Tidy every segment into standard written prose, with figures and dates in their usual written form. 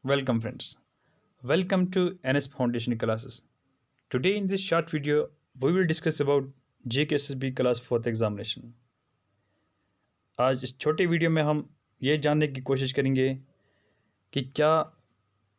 Welcome friends. Welcome to NS Foundation classes. Today in this short video we will discuss about JKSSB class 4th examination. आज इस छोटे video में हम ये जानने की कोशिश करेंगे कि क्या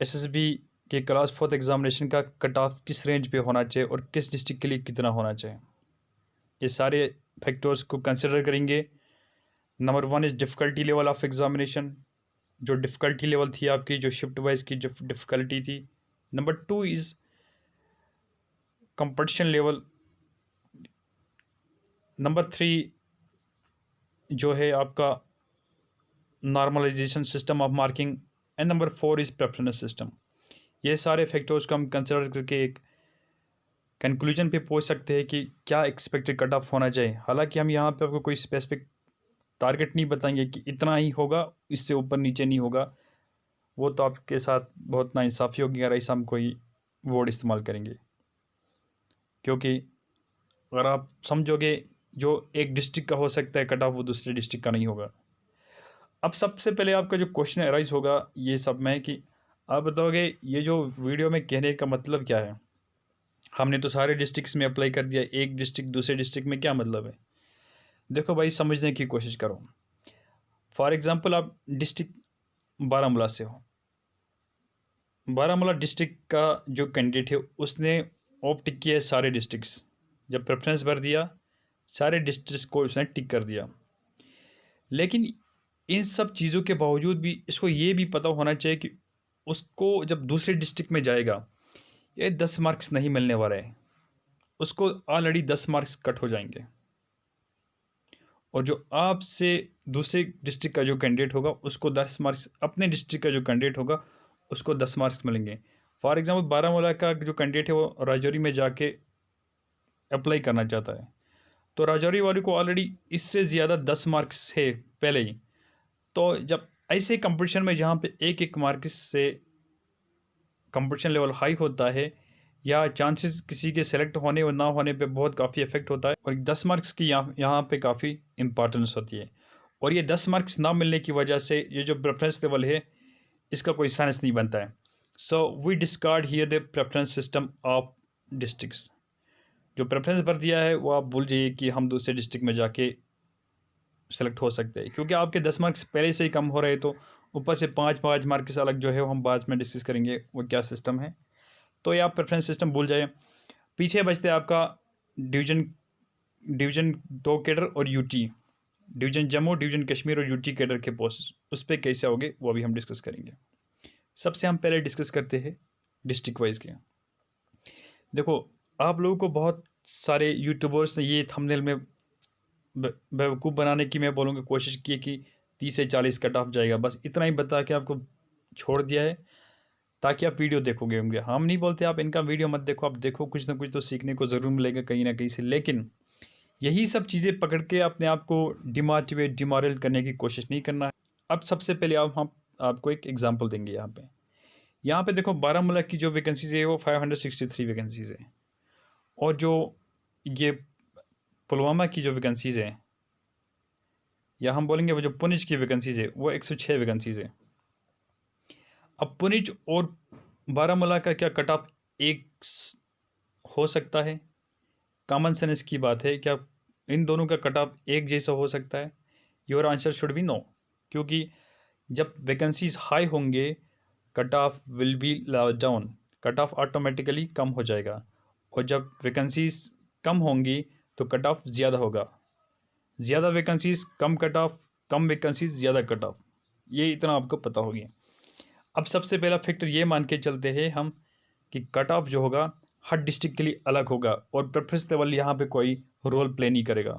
एसएसबी के क्लास 4th एग्जामिनेशन का कट ऑफ किस रेंज पे होना चाहिए और किस डिस्ट्रिक्ट के लिए कितना होना चाहिए। ये सारे फैक्टर्स को कंसिडर करेंगे। Number 1 is difficulty level of examination, जो डिफ़िकल्टी लेवल थी आपकी, जो शिफ्ट वाइज की जो डिफ़िकल्टी थी। Number 2 is competition level. Number 3 जो है आपका normalization system of marking and number 4 is preference system. ये सारे फैक्टर्स को हम कंसिडर करके एक कंक्लूजन पे पहुंच सकते हैं कि क्या एक्सपेक्टेड कट ऑफ होना चाहिए। हालांकि हम यहाँ पे आपको कोई स्पेसिफिक टारगेट नहीं बताएंगे कि इतना ही होगा, इससे ऊपर नीचे नहीं होगा। वो तो आपके साथ बहुत नाइंसाफ़ी होगी अगर ऐसा हम कोई वर्ड इस्तेमाल करेंगे, क्योंकि अगर आप समझोगे जो एक डिस्ट्रिक्ट का हो सकता है कट ऑफ, वो दूसरे डिस्ट्रिक्ट का नहीं होगा। अब सबसे पहले आपका जो क्वेश्चन अराइज होगा ये सब में कि आप बताओगे ये जो वीडियो में कहने का मतलब क्या है। हमने तो सारे डिस्ट्रिक्ट्स में अप्लाई कर दिया, एक डिस्ट्रिक्ट दूसरे डिस्ट्रिक्ट में क्या मतलब है। देखो भाई, समझने की कोशिश करो। फॉर एग्जांपल आप डिस्ट्रिक्ट बारामूला से हो। बारामूला डिस्ट्रिक्ट का जो कैंडिडेट है उसने ऑप्ट किया सारे डिस्ट्रिक्ट्स। जब प्रेफरेंस भर दिया सारे डिस्ट्रिक्ट्स को उसने टिक कर दिया। लेकिन इन सब चीज़ों के बावजूद भी इसको ये भी पता होना चाहिए कि उसको जब दूसरे डिस्ट्रिक्ट में जाएगा ये 10 मार्क्स नहीं मिलने वाला है, उसको ऑलरेडी 10 मार्क्स कट हो जाएंगे। और जो आपसे दूसरे डिस्ट्रिक्ट का जो कैंडिडेट होगा उसको 10 मार्क्स, अपने डिस्ट्रिक्ट का जो कैंडिडेट होगा उसको 10 मार्क्स मिलेंगे। फॉर एग्जांपल बारामूला का जो कैंडिडेट है वो राजौरी में जाके अप्लाई करना चाहता है, तो राजौरी वाले को ऑलरेडी इससे ज़्यादा 10 मार्क्स है पहले ही। तो जब ऐसे कंपटीशन में जहाँ पे एक एक मार्क्स से कंपटीशन लेवल हाई होता है या चांसेस किसी के सेलेक्ट होने और ना होने पे बहुत काफ़ी इफेक्ट होता है, और 10 मार्क्स की यहाँ पे काफ़ी इंपॉर्टेंस होती है। और ये 10 मार्क्स ना मिलने की वजह से ये जो प्रेफरेंस लेवल है इसका कोई सेंस नहीं बनता है। So we discard here the preference system of districts. जो प्रेफरेंस भर दिया है वो आप भूल जाइए कि हम दूसरे डिस्ट्रिक्ट में जाके सेलेक्ट हो सकते हैं, क्योंकि आपके 10 मार्क्स पहले से ही कम हो रहे, तो ऊपर से 5 मार्क्स अलग जो है वो हम बाद में डिस्कस करेंगे वो क्या सिस्टम है। तो ये आप प्रेफरेंस सिस्टम भूल जाए। पीछे बचते हैं आपका डिवीजन डिवीजन 2 कैडर और UT, division Jammu, division Kashmir और यूटी कैडर के पोस्ट, उस पर कैसे होंगे वो अभी हम डिस्कस करेंगे। सबसे हम पहले डिस्कस करते हैं डिस्ट्रिक्ट वाइज के। देखो, आप लोगों को बहुत सारे यूट्यूबर्स ने ये थंबनेल में बेवकूफ़ बनाने की, मैं बोलूँगा, कोशिश की कि 30 से 40 कट ऑफ जाएगा, बस इतना ही बता के आपको छोड़ दिया है ताकि आप वीडियो देखोगे होंगे। हम नहीं बोलते आप इनका वीडियो मत देखो, आप देखो, कुछ ना कुछ तो सीखने को ज़रूर मिलेगा कहीं ना कहीं से। लेकिन यही सब चीज़ें पकड़ के अपने आप को डिमोटिवेट, डिमोरल करने की कोशिश नहीं करना है। अब सबसे पहले हम आपको एक एग्जांपल देंगे। यहाँ पे देखो, बारामूला की जो वैकेंसीज है वो 563 वैकेंसीज है, और जो ये पुलवामा की जो वैकेंसीज है, या हम बोलेंगे वो जो पुंछ की वैकेंसीज है, वो 106 वैकेंसीज है। अब पुंछ और बारामूला का क्या कट ऑफ एक हो सकता है? कॉमन सेंस की बात है, क्या इन दोनों का कट ऑफ एक जैसा हो सकता है? Your answer should be no, क्योंकि जब वैकेंसीज हाई होंगे cut off will be down, cut off automatically कम हो जाएगा। और जब वैकेंसीज कम होंगी तो कट ऑफ ज़्यादा होगा। ज़्यादा वैकेंसीज कम कट ऑफ, कम वैकेंसीज ज़्यादा कट ऑफ, ये इतना आपको पता होगी। अब सबसे पहला फैक्टर ये मान के चलते हैं हम कि कट ऑफ जो होगा हर डिस्ट्रिक्ट के लिए अलग होगा, और प्रेफरेंस लेवल यहाँ पे कोई रोल प्ले नहीं करेगा।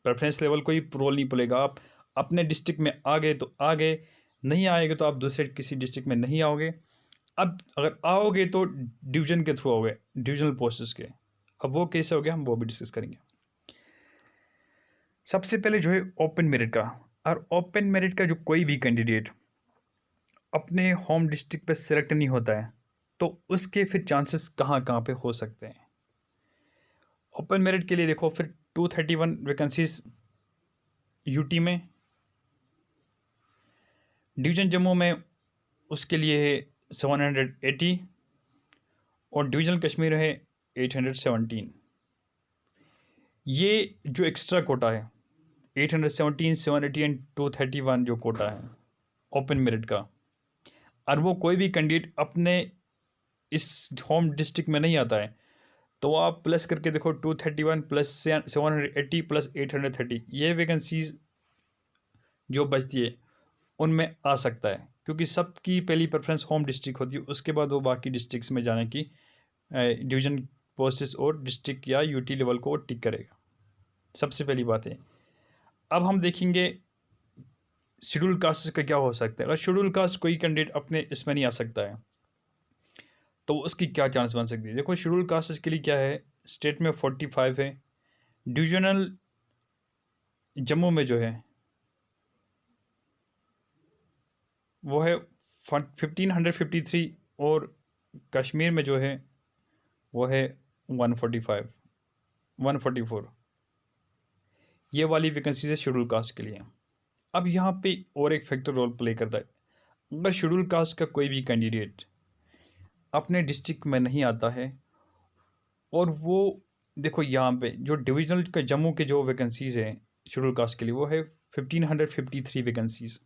प्रेफरेंस लेवल कोई रोल नहीं प्लेगा। आप अपने डिस्ट्रिक्ट में आ गए तो आ गए, नहीं आएगा तो आप दूसरे किसी डिस्ट्रिक्ट में नहीं आओगे। अब अगर आओगे तो डिवीजन के थ्रू आओगे, डिविजनल पोस्ट्स के। अब वो कैसे हो गया हम वो भी डिस्कस करेंगे। सबसे पहले जो है ओपन मेरिट का, और ओपन मेरिट का जो कोई भी कैंडिडेट अपने होम डिस्ट्रिक्ट पे सेलेक्ट नहीं होता है तो उसके फिर चांसेस कहाँ कहाँ पे हो सकते हैं। ओपन मेरिट के लिए देखो, फिर 231 वैकेंसीज यूटी में, डिवीजन जम्मू में उसके लिए है 780 और डिविजनल कश्मीर है 817। ये जो एक्स्ट्रा कोटा है 817, 780 एंड 231 जो कोटा है ओपन मेरिट का, और वो कोई भी कैंडिडेट अपने इस होम डिस्ट्रिक्ट में नहीं आता है, तो आप प्लस करके देखो 231 प्लस 780 प्लस 830, ये वैकेंसीज जो बचती है उनमें आ सकता है, क्योंकि सबकी पहली प्रेफरेंस होम डिस्ट्रिक्ट होती है, उसके बाद वो बाकी डिस्ट्रिक्ट्स में जाने की डिवीज़न पोस्टेस और डिस्ट्रिक्ट या यूटी लेवल को टिक करेगा। सबसे पहली बात है। अब हम देखेंगे शेड्यूल कास्ट का क्या हो सकता है। अगर शेड्यूल कास्ट कोई कैंडिडेट अपने इसमें नहीं आ सकता है तो उसकी क्या चांस बन सकती है। देखो शेड्यूल कास्ट के लिए क्या है, स्टेट में 45 है, डिविजनल जम्मू में जो है वो है 1553 और कश्मीर में जो है वो है 145 144। ये वाली वैकेंसी है शेड्यूल कास्ट के लिए। अब यहाँ पे और एक फैक्टर रोल प्ले करता है। अगर शेड्यूल कास्ट का कोई भी कैंडिडेट अपने डिस्ट्रिक्ट में नहीं आता है और वो देखो यहाँ पे जो डिविजनल का जम्मू के जो वैकेंसीज़ हैं शेड्यूल कास्ट के लिए वो है 1553 वैकेंसीज़,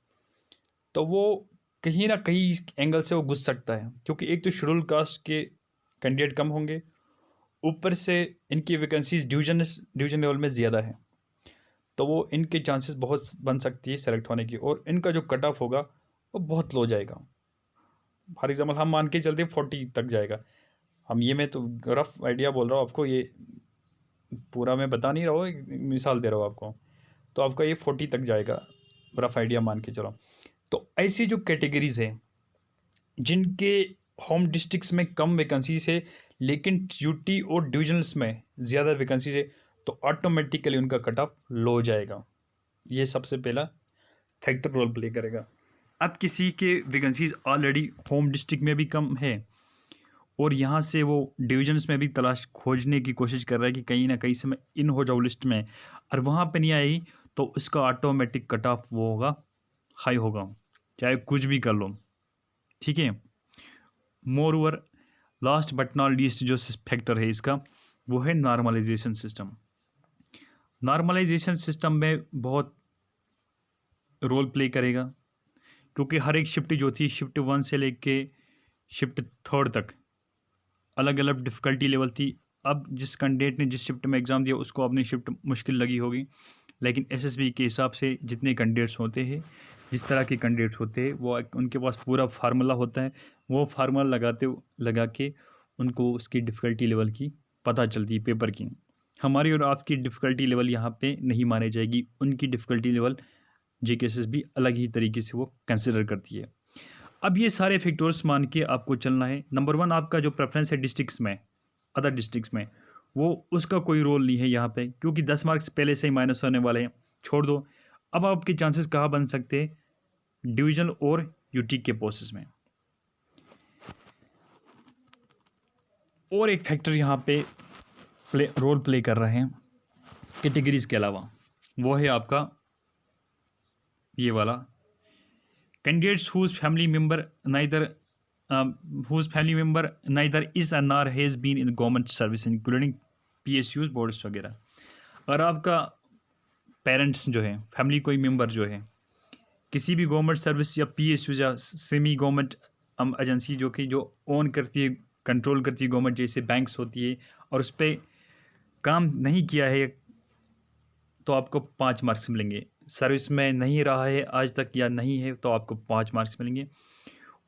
तो वो कहीं ना कहीं इस एंगल से वो घुस सकता है, क्योंकि एक तो शेड्यूल कास्ट के कैंडिडेट कम होंगे, ऊपर से इनकी वैकेंसीज डिवीजन लेवल में ज़्यादा है, तो वो इनके चांसेस बहुत बन सकती है सेलेक्ट होने की, और इनका जो कट ऑफ होगा वो बहुत लो जाएगा। फॉर एग्जाम्पल हम मान के चलते 40 तक जाएगा। हम ये मैं तो रफ आइडिया बोल रहा हूँ आपको, ये पूरा मैं बता नहीं रहा हूँ, एक मिसाल दे रहा हूँ आपको। तो आपका ये 40 तक जाएगा, रफ आइडिया मान के चलो। तो ऐसी जो कैटेगरीज है जिनके होम डिस्ट्रिक्ट्स में कम वैकेंसीज है लेकिन यूटी और डिविजनल्स में ज़्यादा वैकेंसीज है, तो ऑटोमेटिकली उनका कट ऑफ लो हो जाएगा। ये सबसे पहला फैक्टर रोल प्ले करेगा। अब किसी के वैकेंसीज ऑलरेडी होम डिस्ट्रिक्ट में भी कम है और यहाँ से वो डिविजन्स में भी तलाश खोजने की कोशिश कर रहा है कि कहीं ना कहीं से मैं इन हो जाऊँ लिस्ट में, और वहाँ पे नहीं आई तो उसका ऑटोमेटिक कट ऑफ वो होगा, हाई होगा, चाहे कुछ भी कर लो। ठीक है। More over last but not least जो फैक्टर है इसका वो है नॉर्मलाइजेशन सिस्टम। नॉर्मलाइजेशन सिस्टम में बहुत रोल प्ले करेगा, क्योंकि हर एक शिफ्ट जो थी शिफ्ट 1 से लेके शिफ्ट 3 तक अलग अलग डिफ़िकल्टी लेवल थी। अब जिस कैंडिडेट ने जिस शिफ्ट में एग्ज़ाम दिया उसको अपनी शिफ्ट मुश्किल लगी होगी, लेकिन एसएसबी के हिसाब से जितने कैंडिडेट्स होते हैं, जिस तरह के कैंडिडेट्स होते हैं, वो उनके पास पूरा फार्मूला होता है, वो फार्मूला लगा के उनको उसकी डिफ़िकल्टी लेवल की पता चलती है पेपर की। हमारी और आपकी डिफ़िकल्टी लेवल यहाँ पे नहीं मानी जाएगी, उनकी डिफ़िकल्टी लेवल जेकेएसएसबी अलग ही तरीके से वो कंसिडर करती है। अब ये सारे फैक्टर्स मान के आपको चलना है। नंबर 1 आपका जो प्रेफरेंस है डिस्ट्रिक्ट्स में, अदर डिस्ट्रिक्ट्स में, वो उसका कोई रोल नहीं है यहाँ पे, क्योंकि 10 मार्क्स पहले से ही माइनस होने वाले हैं, छोड़ दो। अब आपके चांसेस कहाँ बन सकते हैं, डिविजनल और यूटी के पोस्ट्स में। और एक फैक्टर यहाँ पे रोल प्ले कर रहे हैं कैटेगरीज के अलावा, वो है आपका ये वाला candidates whose family member neither is and nor has been in government service including PSUs boards वगैरह। अगर आपका पेरेंट्स जो है, फैमिली कोई मेंबर जो है किसी भी गवर्नमेंट सर्विस या PSU या सेमी गवर्नमेंट एजेंसी जो कि जो ओन करती है, कंट्रोल करती है गवर्नमेंट, जैसे बैंक्स होती है, और उस पर काम नहीं किया है तो आपको 5 मार्क्स मिलेंगे। सर्विस में नहीं रहा है आज तक या नहीं है तो आपको 5 मार्क्स मिलेंगे।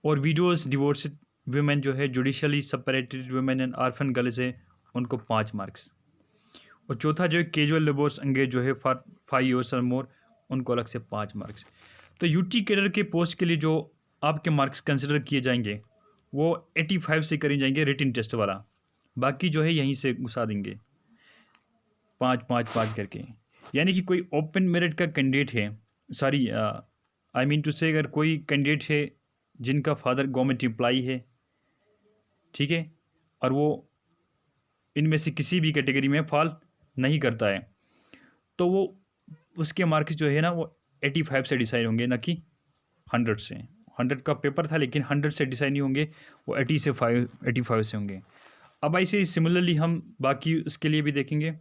और वीडियोस डिवोर्स्ड वुमेन जो है, judicially separated women and orphan girls है, उनको 5 मार्क्स। और चौथा जो है कैजुअल लेबर्स एंगेज जो है फॉर 5 ईयर्स और मोर, उनको अलग से 5 मार्क्स। तो यूटी कैडर के पोस्ट के लिए जो आपके मार्क्स कंसिडर किए जाएंगे वो 85 से करे जाएंगे रिटन टेस्ट वाला, बाकी जो है यहीं से घुसा देंगे 5-5-5 करके। यानी कि कोई ओपन मेरिट का कैंडिडेट है, सॉरी आई मीन टू से, अगर कोई कैंडिडेट है जिनका फादर गवर्नमेंट एम्प्लॉई है, ठीक है, और वो इनमें से किसी भी कैटेगरी में फॉल नहीं करता है, तो वो उसके मार्क्स जो है ना वो 85 से डिसाइड होंगे, ना कि 100 से। 100 का पेपर था, लेकिन 100 से डिसाइड नहीं होंगे, वो 85 से होंगे। अब ऐसे ही सिमिलरली हम बाकी उसके लिए भी देखेंगे।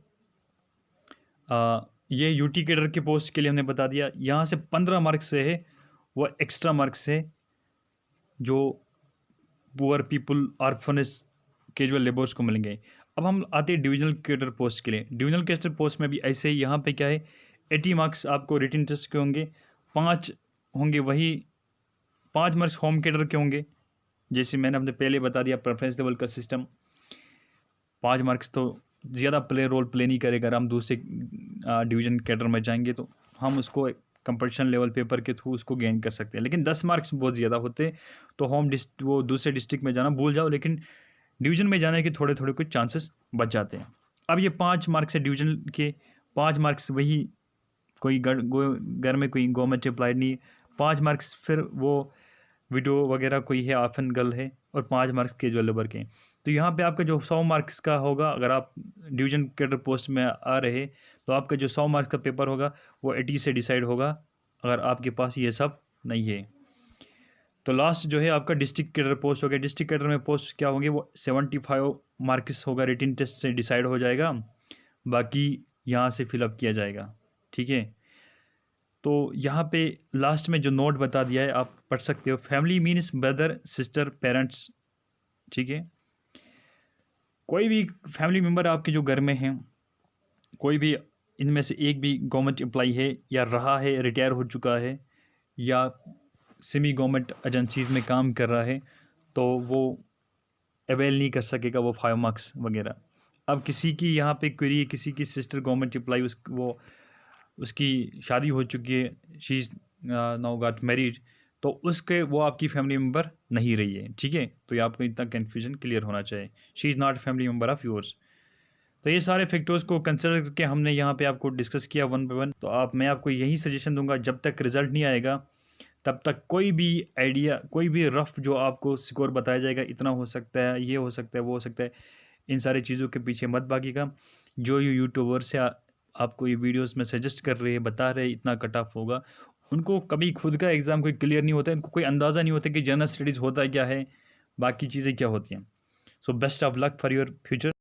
ये यूटी कैडर के पोस्ट के लिए हमने बता दिया। यहाँ से 15 मार्क्स से है, वो एक्स्ट्रा मार्क्स है जो poor people, orphanage, casual labours को मिलेंगे। अब हम आते हैं डिविजनल कैडर पोस्ट के लिए। डिविजनल कैडर पोस्ट में भी ऐसे ही, यहाँ पे क्या है, 80 मार्क्स आपको रिटन टेस्ट के होंगे, 5 होंगे वही 5 मार्क्स होम कैडर के होंगे। जैसे मैंने अपने पहले बता दिया प्रेफरेंस लेवल का सिस्टम, 5 मार्क्स तो ज़्यादा रोल प्ले नहीं करेगा। अगर हम दूसरे डिवीजन कैडर में जाएंगे तो हम उसको कंपटीशन लेवल पेपर के थ्रू उसको गेन कर सकते हैं, लेकिन 10 मार्क्स बहुत ज़्यादा होते हैं, तो वो दूसरे डिस्ट्रिक्ट में जाना भूल जाओ, लेकिन डिवीजन में जाने के थोड़े थोड़े कुछ चांसेस बच जाते हैं। अब ये 5 मार्क्स है डिवीजन के, 5 मार्क्स वही कोई घर में कोई गवर्नमेंट एम्प्लॉयड नहीं, 5 मार्क्स फिर वो विडो वगैरह कोई है, ऑर्फन गर्ल है, और 5 मार्क्स कैजुअल लेबर के। तो यहाँ पे आपका जो 100 मार्क्स का होगा, अगर आप डिवीजन कैडर पोस्ट में आ रहे, तो आपका जो 100 मार्क्स का पेपर होगा वो 80 से डिसाइड होगा, अगर आपके पास ये सब नहीं है। तो लास्ट जो है आपका डिस्ट्रिक्ट कैडर पोस्ट हो गया। डिस्ट्रिक्ट कैडर में पोस्ट क्या होंगे, वो 75 मार्क्स होगा, रिटन टेस्ट से डिसाइड हो जाएगा, बाकी यहाँ से फिलअप किया जाएगा। ठीक है, तो यहाँ पे लास्ट में जो नोट बता दिया है आप पढ़ सकते हो। Family means brother, sister, parents. ठीक है, कोई भी फैमिली मेम्बर आपके जो घर में हैं, कोई भी इनमें से एक भी गवर्नमेंट एम्प्लॉई है, या रहा है, रिटायर हो चुका है, या सेमी गवर्नमेंट एजेंसीज़ में काम कर रहा है, तो वो अवेल नहीं कर सकेगा वो 5 मार्क्स वगैरह। अब किसी की यहाँ पे क्वेरी है, किसी की सिस्टर गवर्नमेंट एम्प्लॉई, उसकी शादी हो चुकी है, she is now got married, तो उसके वो आपकी फैमिली मेम्बर नहीं रही है। ठीक है, तो ये आपको इतना कन्फ्यूजन क्लियर होना चाहिए, she is not family member of yours. तो ये सारे फैक्टर्स को कंसिडर करके हमने यहाँ पे आपको डिस्कस किया 1 बाय 1। तो मैं आपको यही सजेशन दूंगा, जब तक रिजल्ट नहीं आएगा तब तक कोई भी आइडिया, कोई भी रफ जो आपको स्कोर बताया जाएगा, इतना हो सकता है, ये हो सकता है, वो हो सकता है, इन सारी चीज़ों के पीछे मत भागिएगा। जो ये यूट्यूबर से आपको ये वीडियोस में सजेस्ट कर रहे हैं, बता रहे हैं इतना कट ऑफ होगा, उनको कभी खुद का एग्ज़ाम कोई क्लियर नहीं होता है, उनको कोई अंदाज़ा नहीं होता कि जनरल स्टडीज़ होता क्या है, बाकी चीज़ें क्या होती हैं। So best of luck for your future.